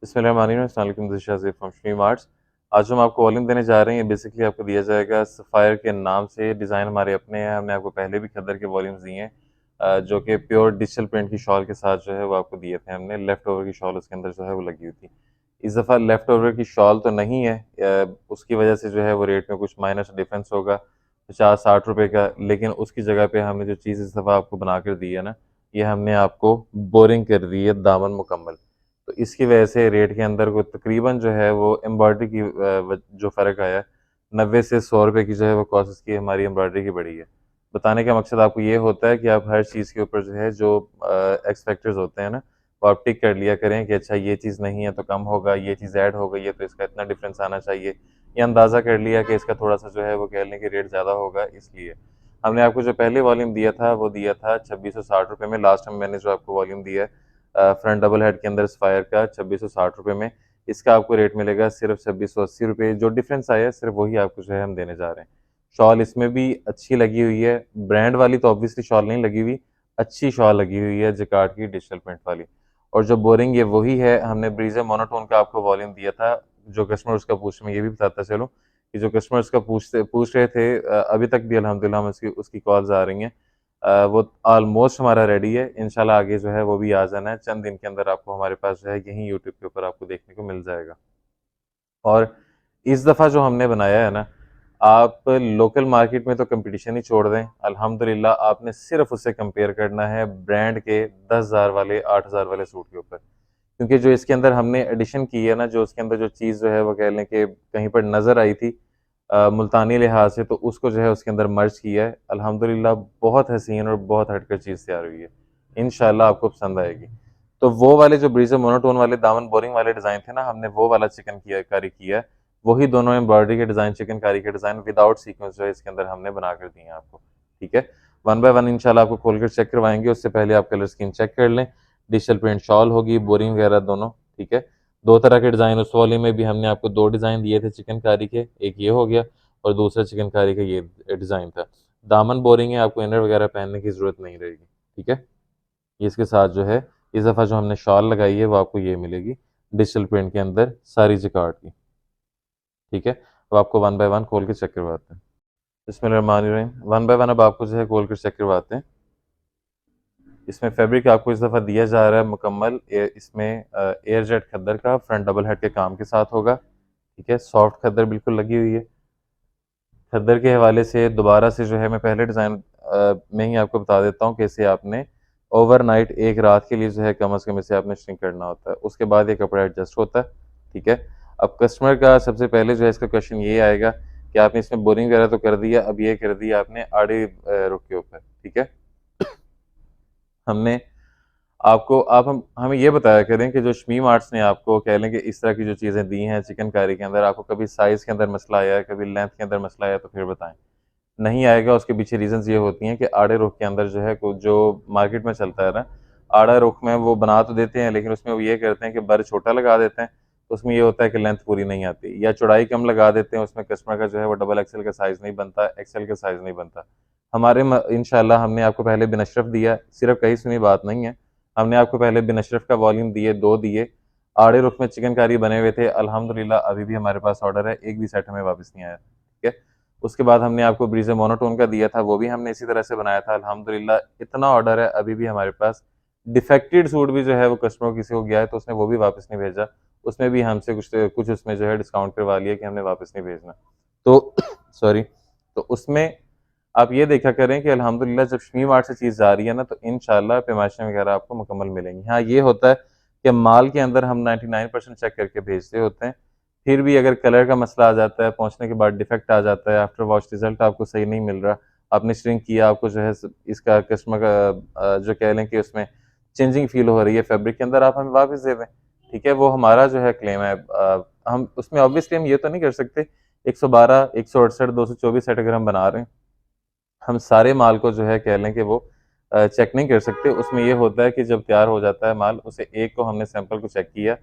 बिस्मिल्लाहिर्रहमानिर्रहीम। From Shamim arts. आज हम आपको वॉल्यूम देने जा रहे हैं। ये बेसिकली आपको दिया जाएगा सफ़ायर के नाम से। डिज़ाइन हमारे अपने हैं, हमने आपको पहले भी खद्दर के वॉल्यूम्स दिए हैं, जो कि प्योर डिजिटल प्रिंट की शॉल के साथ जो है वो आपको दिए थे हमने। लेफ़्ट ओवर की शॉल उसके अंदर जो है वो लगी हुई थी। इस दफ़ा लेफ़्ट ओवर की शॉल तो नहीं है, उसकी वजह से जो है वो रेट में कुछ माइनर सा डिफरेंस होगा, 50-60 रुपए का। लेकिन उसकी जगह पे हमने जो चीज़ इस दफ़ा आपको बना कर दी है ना, ये हमने आपको बोरिंग कर दी है, दामन मुकम्मल। तो इसकी वजह से रेट के अंदर को तकरीबन जो है वो एम्ब्रॉयडरी की जो फ़र्क आया है, 90 से 100 रुपए की जो है वो कॉस्ट इसकी हमारी एम्ब्रॉयडरी की बढ़ी है। बताने का मकसद आपको ये होता है कि आप हर चीज़ के ऊपर जो है जो एक्स फैक्टर्स होते हैं ना, वो आप टिक कर लिया करें कि अच्छा ये चीज़ नहीं है तो कम होगा, ये चीज़ ऐड हो गई है तो इसका इतना डिफरेंस आना चाहिए। या अंदाज़ा कर लिया कि इसका थोड़ा-सा जो है वो कह लें कि रेट ज़्यादा होगा इसलिए। हमने आपको जो पहले वॉल्यूम दिया था वो दिया था 2660 रुपए में। लास्ट टाइम मैंने जो आपको वॉल्यूम दिया है फ्रंट डबल हेड के अंदर स्पायर का 2660 रुपए में, इसका आपको रेट मिलेगा सिर्फ 2680 रुपये। जो डिफरेंस आया है सिर्फ वही आपको जो है हम देने जा रहे हैं। शॉल इसमें भी अच्छी लगी हुई है, ब्रांड वाली तो ऑब्वियसली शॉल नहीं लगी हुई, अच्छी शॉल लगी हुई है जिकार्ड की डिजिटल प्रिंट वाली। और जो बोरिंग है वही है, हमने ब्रीजे मोनोटोन का आपको वॉल्यूम दिया था। जो कस्टमर उसका पूछ, मैं ये भी बताता चलूँ कि जो कस्टमर उसका पूछ रहे थे, अभी तक भी अल्हम्दुलिल्लाह हमें उसकी उसकी कॉल्स आ रही हैं। वो ऑलमोस्ट हमारा रेडी है, इंशाल्लाह आगे जो है वो भी आ जाना है। चंद दिन के अंदर आपको हमारे पास जो है यहीं यूट्यूब के ऊपर आपको देखने को मिल जाएगा। और इस दफ़ा जो हमने बनाया है ना, आप लोकल मार्केट में तो कंपटीशन ही छोड़ दें, अल्हम्दुलिल्लाह आपने सिर्फ उससे कंपेयर करना है ब्रांड के 10,000 वाले 8,000 वाले सूट के ऊपर। क्योंकि जो इसके अंदर हमने एडिशन की है ना, जो उसके अंदर जो चीज़ जो है वो कह लें कि कहीं पर नज़र आई थी मुल्तानी लिहाज से, तो उसको जो है उसके अंदर मर्ज किया है। अल्हम्दुलिल्लाह बहुत हसीन और बहुत हटकर चीज़ तैयार हुई है। इंशाल्लाह आपको पसंद आएगी। तो वो वाले जो ब्रीज़र मोनोटोन वाले दामन बोरिंग वाले डिज़ाइन थे ना, हमने वो वाला चिकनकारी किया है। वही दोनों एम्ब्रॉयडरी के डिज़ाइन, चिकनकारी के डिज़ाइन विदाउट सीक्वेंस जो है इसके अंदर हमने बना कर दिए हैं आपको। ठीक है? वन बाय वन इंशाल्लाह आपको खोल कर चेक करवाएँगे, उससे पहले आप कलर स्कीम चेक कर लें। डिजिटल प्रिंट शॉल होगी, बोरिंग वगैरह दोनों, ठीक है? 2 तरह के डिज़ाइन, उस वाले में भी हमने आपको 2 डिज़ाइन दिए थे चिकनकारी के, एक ये हो गया और दूसरा चिकनकारी का ये डिज़ाइन था। दामन बोरिंग है, आपको इनर वगैरह पहनने की ज़रूरत नहीं रहेगी, ठीक है? इसके साथ जो है इस दफ़ा जो हमने शॉल लगाई है वो आपको ये मिलेगी डिजिटल प्रिंट के अंदर सारी जिकार्ड की, ठीक है? अब आपको वन बाय वन खोल के चेक करवाते हैं। बिस्मिल्लाहिर्रहमानिर्रहीम। वन बाय वन अब आपको जो है खोल कर चेक करवाते हैं। इसमें फैब्रिक आपको इस दफ़ा दिया जा रहा है मुकम्मल, इसमें एयर जेट खद्दर का फ्रंट डबल हेड के काम के साथ होगा, ठीक है? सॉफ्ट खद्दर बिल्कुल लगी हुई है। खद्दर के हवाले से दोबारा से जो है मैं पहले डिज़ाइन में ही आपको बता देता हूँ कि इसे आपने ओवरनाइट एक रात के लिए जो है कम से कम इसे आपने श्रिंक करना होता है, उसके बाद ये कपड़ा एडजस्ट होता है, ठीक है? अब कस्टमर का सबसे पहले जो है इसका क्वेश्चन ये आएगा कि आपने इसमें बोरिंग वगैरह तो कर दिया, अब ये कर दिया आपने आड़े रुख के ऊपर, ठीक है? हमने आपको आप हम हमें ये बताया करें कि जो शमीम आर्ट्स ने आपको कह लें कि इस तरह की जो चीज़ें दी हैं चिकनकारी के अंदर, आपको कभी साइज़ के अंदर मसला आया है, कभी लेंथ के अंदर मसला आया है, तो फिर बताएँ। नहीं आएगा, उसके पीछे रीज़न्स ये होती हैं कि आड़े रुख के अंदर जो है जो मार्केट में चलता है ना, आड़ा रुख में वो बना तो देते हैं लेकिन उसमें वो ये करते हैं कि बर छोटा लगा देते हैं, तो उसमें ये होता है कि लेंथ पूरी नहीं आती, या चौड़ाई कम लगा देते हैं, उसमें कस्टमर का जो है वो डबल एक्सेल का साइज़ नहीं बनता, एक्सेल का साइज़ नहीं बनता। हमारे इंशाल्लाह हमने आपको पहले बिन अशरफ दिया, सिर्फ कही सुनी बात नहीं है। हमने आपको पहले बिन अशरफ का वॉल्यूम दिए, 2 दिए, आड़े रुख में चिकनकारी बने हुए थे। अल्हम्दुलिल्लाह अभी भी हमारे पास ऑर्डर है, एक भी सेट हमें वापस नहीं आया, ठीक है? उसके बाद हमने आपको ब्रीज़र मोनोटोन का दिया था, वो भी हमने इसी तरह से बनाया था। अल्हम्दुलिल्लाह इतना ऑर्डर है अभी भी हमारे पास। डिफेक्टेड सूट भी जो है वो कस्टमर किसी को गया है तो उसने वो भी वापस नहीं भेजा। उसमें भी हमसे कुछ कुछ उसमें जो है डिस्काउंट करवा लिया कि हमने वापस नहीं भेजना। तो सॉरी, तो उसमें आप ये देखा करें कि अल्हम्दुलिल्लाह जब शमीम आर्ट से चीज़ जा रही है ना, तो इंशाल्लाह पैमाइशें वगैरह आपको मुकम्मल मिलेंगी। हाँ, ये होता है कि माल के अंदर हम 99% चेक करके भेजते होते हैं। फिर भी अगर कलर का मसला आ जाता है, पहुँचने के बाद डिफेक्ट आ जाता है, आफ्टर वॉश रिज़ल्ट आपको सही नहीं मिल रहा, आपने श्रिंक किया, आपको जो है इसका कस्टमर का जो कह लें कि उसमें चेंजिंग फ़ील हो रही है फैब्रिक के अंदर, आप हमें वापस दे दें, ठीक है? वो हमारा जो है क्लेम है। हम उसमें ऑब्वियसली हम ये तो नहीं कर सकते, 112, 168, 224 सेट अगर हम बना रहे हैं, हम सारे माल को जो है कह लें कि वो चेक नहीं कर सकते। उसमें ये होता है कि जब तैयार हो जाता है माल, उसे एक को हमने सैंपल को चेक किया,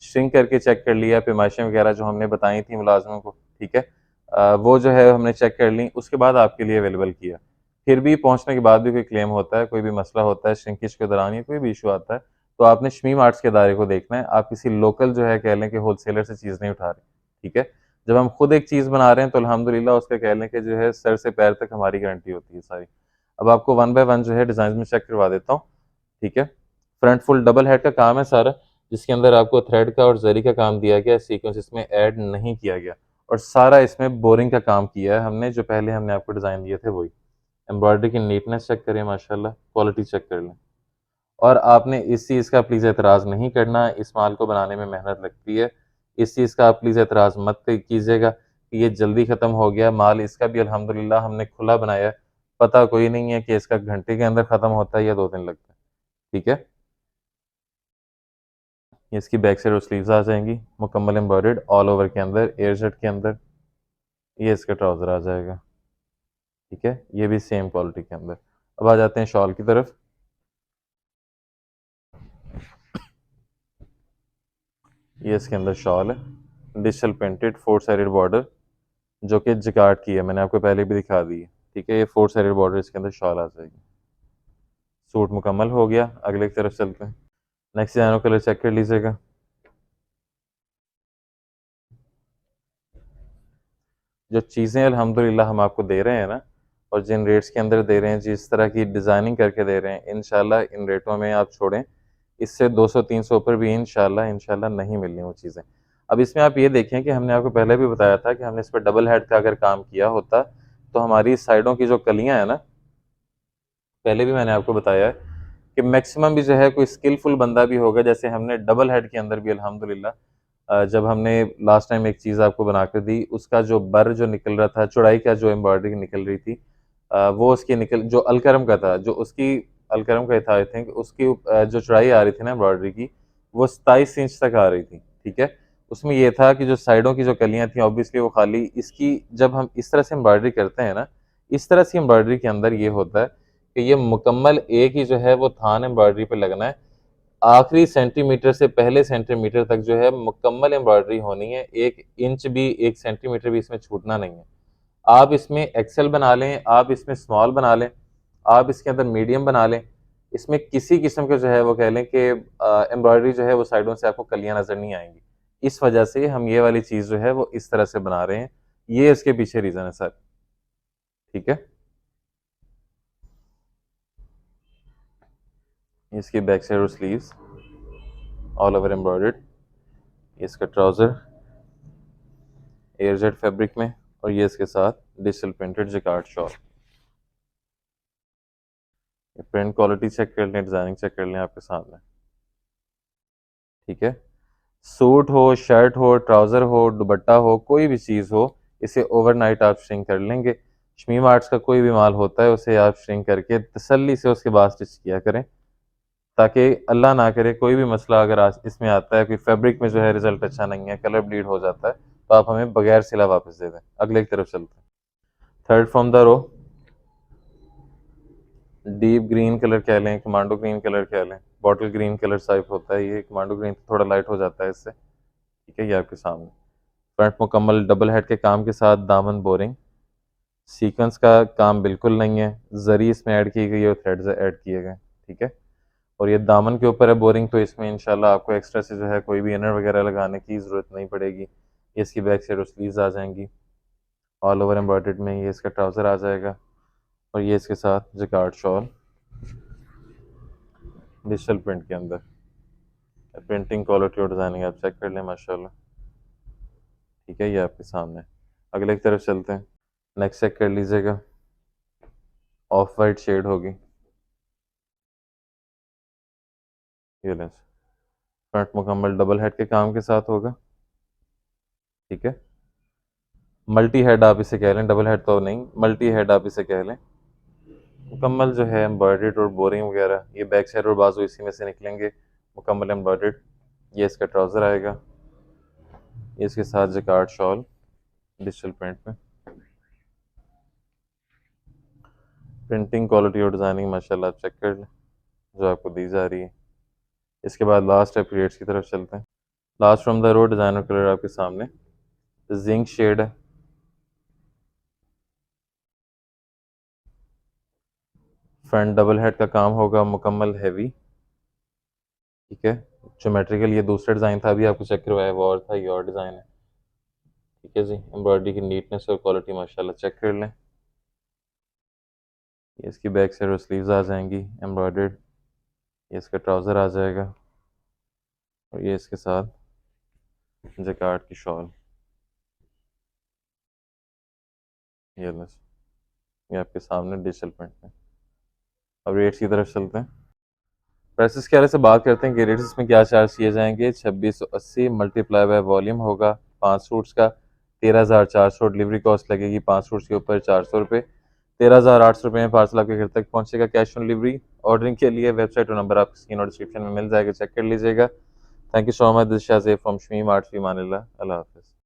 श्रिंक करके चेक कर लिया, पैमाइशें वगैरह जो हमने बताई थी मुलाज़िमों को, ठीक है? वो जो है हमने चेक कर ली, उसके बाद आपके लिए अवेलेबल किया। फिर भी पहुँचने के बाद भी कोई क्लेम होता है, कोई भी मसला होता है, श्रिंकेज के दौरान या कोई भी इश्यू आता है, तो आपने शमीम आर्ट्स के दायरे को देखना है, आप किसी लोकल जो है कह लें कि होलसेलर से चीज़ नहीं उठा रहे, ठीक है। जब हम खुद एक चीज़ बना रहे हैं तो अल्हम्दुलिल्लाह उसका कह लें कि जो है सर से पैर तक हमारी गारंटी होती है सारी। अब आपको वन बाय वन जो है डिज़ाइन में चेक करवा देता हूँ, ठीक है। फ्रंट फुल डबल हेड का काम है सारा, जिसके अंदर आपको थ्रेड का और जरी का काम दिया गया है, सीक्वेंस इसमें ऐड नहीं किया गया और सारा इसमें बोरिंग का काम किया है हमने, जो पहले हमने आपको डिज़ाइन दिए थे वही। एम्ब्रॉयडरी की नीटनेस चेक करें माशाल्लाह, क्वालिटी चेक कर लें। और आपने इस चीज़ का प्लीज़ एतराज़ नहीं करना, इस माल को बनाने में मेहनत लगती है। इस चीज़ का आप प्लीज़ एतराज़ मत कीजिएगा कि ये जल्दी ख़त्म हो गया, माल इसका भी अल्हम्दुलिल्लाह हमने खुला बनाया है। पता कोई नहीं है कि इसका घंटे के अंदर ख़त्म होता है या 2 दिन लगता है, ठीक है? ये इसकी बैक साइड और स्लीव्स आ जाएँगी, मुकम्मल एम्ब्रॉयडर्ड ऑल ओवर के अंदर, एयर जेट के अंदर। ये इसका ट्राउज़र आ जाएगा, ठीक है? ये भी सेम क्वालिटी के अंदर। अब आ जाते हैं शॉल की तरफ। ये इसके अंदर शॉल है, डिजिटल प्रिंटेड 4 साइडेड बॉर्डर, जो कि जिकार्ड की है, मैंने आपको पहले भी दिखा दी है, ठीक है। ये 4 साइडेड बॉर्डर इसके अंदर शॉल आ जाएगी। सूट मुकम्मल हो गया, अगले की तरफ चलते हैं। नेक्स्ट डिजाइनर कलर चेक कर लीजिएगा। जो चीज़ें अल्हम्दुलिल्लाह हम आपको दे रहे हैं ना, और जिन रेट्स के अंदर दे रहे हैं, जिस तरह की डिज़ाइनिंग करके दे रहे हैं, इंशाल्लाह इन रेटों में आप छोड़ें, इससे 200-300 ऊपर भी इंशाल्लाह इंशाल्लाह नहीं मिलनी वो चीज़ें। अब इसमें आप ये देखें कि हमने आपको पहले भी बताया था कि हमने इस पर डबल हेड का अगर काम किया होता, तो हमारी साइडों की जो कलियाँ हैं ना, पहले भी मैंने आपको बताया है कि मैक्सिमम भी जो है कोई स्किलफुल बंदा भी होगा, जैसे हमने डबल हेड के अंदर भी अल्हम्दुलिल्लाह जब हमने लास्ट टाइम एक चीज़ आपको बनाकर दी, उसका जो बर जो निकल रहा था, चौड़ाई का जो एम्ब्रॉयडरी निकल रही थी, वो उसकी निकल जो अलकरम का था, जो उसकी अलकरम का था आई थिंक, उसकी जो चौड़ाई आ रही थी ना एम्ब्रॉयडरी की, वो 27 इंच तक आ रही थी, ठीक है। उसमें ये था कि जो साइडों की जो कलियाँ थी ऑब्वियसली वो खाली इसकी, जब हम इस तरह से एम्ब्रॉयडरी करते हैं ना, इस तरह से एम्ब्रॉयडरी के अंदर ये होता है कि ये मुकम्मल एक ही जो है वो थान एम्ब्रॉयडरी पे लगना है। आखिरी सेंटीमीटर से पहले सेंटीमीटर तक जो है मुकम्मल एम्ब्रॉयडरी होनी है, 1 इंच भी 1 सेंटीमीटर भी इसमें छूटना नहीं है। आप इसमें एक्सेल बना लें, आप इसमें स्मॉल बना लें, आप इसके अंदर मीडियम बना लें, इसमें किसी किस्म के जो है वो कह लें कि एम्ब्रॉयडरी जो है वो साइडों से आपको कलियाँ नज़र नहीं आएँगी। इस वजह से हम ये वाली चीज़ जो है वो इस तरह से बना रहे हैं। ये इसके पीछे रीज़न है सर, ठीक है? इसकी बैक साइड और स्लीव्स ऑल ओवर एम्ब्रॉयडर्ड। इसका ट्राउज़र एयरजेट फैब्रिक में, और ये इसके साथ digital printed jacquard shawl. Print quality check कर लें, डिजाइनिंग चेक कर लें आपके सामने, ठीक है। सूट हो, शर्ट हो, ट्राउजर हो, दुपट्टा हो, कोई भी चीज़ हो, इसे ओवरनाइट आप श्रिंक कर लेंगे। शमीम आर्ट्स का कोई भी माल होता है, उसे आप श्रिंक करके तसल्ली से उसके बाद स्टिच किया करें, ताकि अल्लाह ना करे कोई भी मसला अगर आज इसमें आता है, कोई फैब्रिक में जो है रिजल्ट अच्छा नहीं है, कलर ब्लीड हो जाता है, तो आप हमें बगैर सिला वापस दे दें। अगले की तरफ चलते हैं। Third from the row, deep green colour कह लें, कमांडो ग्रीन कलर कह लें, बॉटल ग्रीन कलर टाइप होता है ये, कमांडो ग्रीन थोड़ा लाइट हो जाता है इससे, ठीक है। ये आपके सामने फ्रंट मुकम्मल डबल हेड के काम के साथ, दामन बोरिंग, सीक्वेंस का काम बिल्कुल नहीं है, जरी इसमें ऐड की गई है और थ्रेड्स ऐड किए गए, ठीक है। और ये दामन के ऊपर है बोरिंग, तो इसमें इंशाल्लाह आपको एक्स्ट्रा से जो है कोई भी इनर वगैरह लगाने की ज़रूरत नहीं पड़ेगी। ये इसकी बैक साइड और स्लीव्स आ जाएंगी, ऑल ओवर एम्ब्रॉयडर्ड में। ये इसका ट्राउज़र आ जाएगा, और ये इसके साथ जकार्ड शॉल डिजिटल प्रिंट के अंदर। प्रिंटिंग क्वालिटी और डिज़ाइनिंग आप चेक कर लें माशाल्लाह, ठीक है। ये आपके सामने, अगले की तरफ चलते हैं। नेक्स्ट चेक कर लीजिएगा, ऑफ वाइट शेड होगी, ये लें। फ्रंट मुकम्मल डबल हेड के काम के साथ होगा, ठीक है। मल्टी हेड आप इसे कह लें, डबल हेड तो नहीं, मल्टी हेड आप इसे कह लें। मुकम्मल जो है एम्ब्रॉयडर्ड और बोरिंग वगैरह, ये बैक साइड और बाजू इसी में से निकलेंगे, मुकम्मल एम्ब्रॉयडर्ड। ये इसका ट्राउज़र आएगा, ये इसके साथ जकार्ड शॉल डिजिटल प्रिंट में। प्रिंटिंग क्वालिटी और डिज़ाइनिंग माशाल्लाह आप चेक कर लें जो आपको दी जा रही है। इसके बाद लास्ट है पीरियड्स की तरफ चलते हैं। Last from the road designer colour आपके सामने, जिंक शेड है, फ्रंट डबल हेड का काम होगा मुकम्मल हैवी, ठीक है। ज्योमेट्रिकल ये दूसरा डिज़ाइन था, अभी आपको चेक करवाया वो और था, ये और डिज़ाइन है। ठीक है जी, एम्ब्रॉयडरी की नीटनेस और क्वालिटी माशाल्लाह चेक कर लें। ये इसकी बैक साइड और स्लीव्स आ जाएंगी एम्ब्रॉयडर्ड। ये इसका ट्राउज़र आ जाएगा और ये इसके साथ जैकार्ड की शॉल। ये लो, ये आपके सामने डिजिटल प्रिंट में। अब रेट्स की तरफ चलते हैं। प्राइसेस के बारे से बात करते हैं कि रेट्स इसमें क्या चार्ज किए जाएंगे। 2680 मल्टीप्लाई बाय वॉल्यूम होगा 5 सूट्स का। 13,400 डिलीवरी कॉस्ट लगेगी 5 सूट्स के ऊपर, 400 रुपये। 13,800 रुपये में पार्सल आपके घर तक पहुंचेगा कैश ऑन डिलीवरी। ऑर्डरिंग के लिए वेबसाइट और नंबर आपकी स्क्रीन और डिस्क्रिप्शन में मिल जाएगा, चेक कर लीजिएगा। Thank you so much, this Shazeb from Shamim arts फी मानिल्लाह। अल्लाह हाफिज़।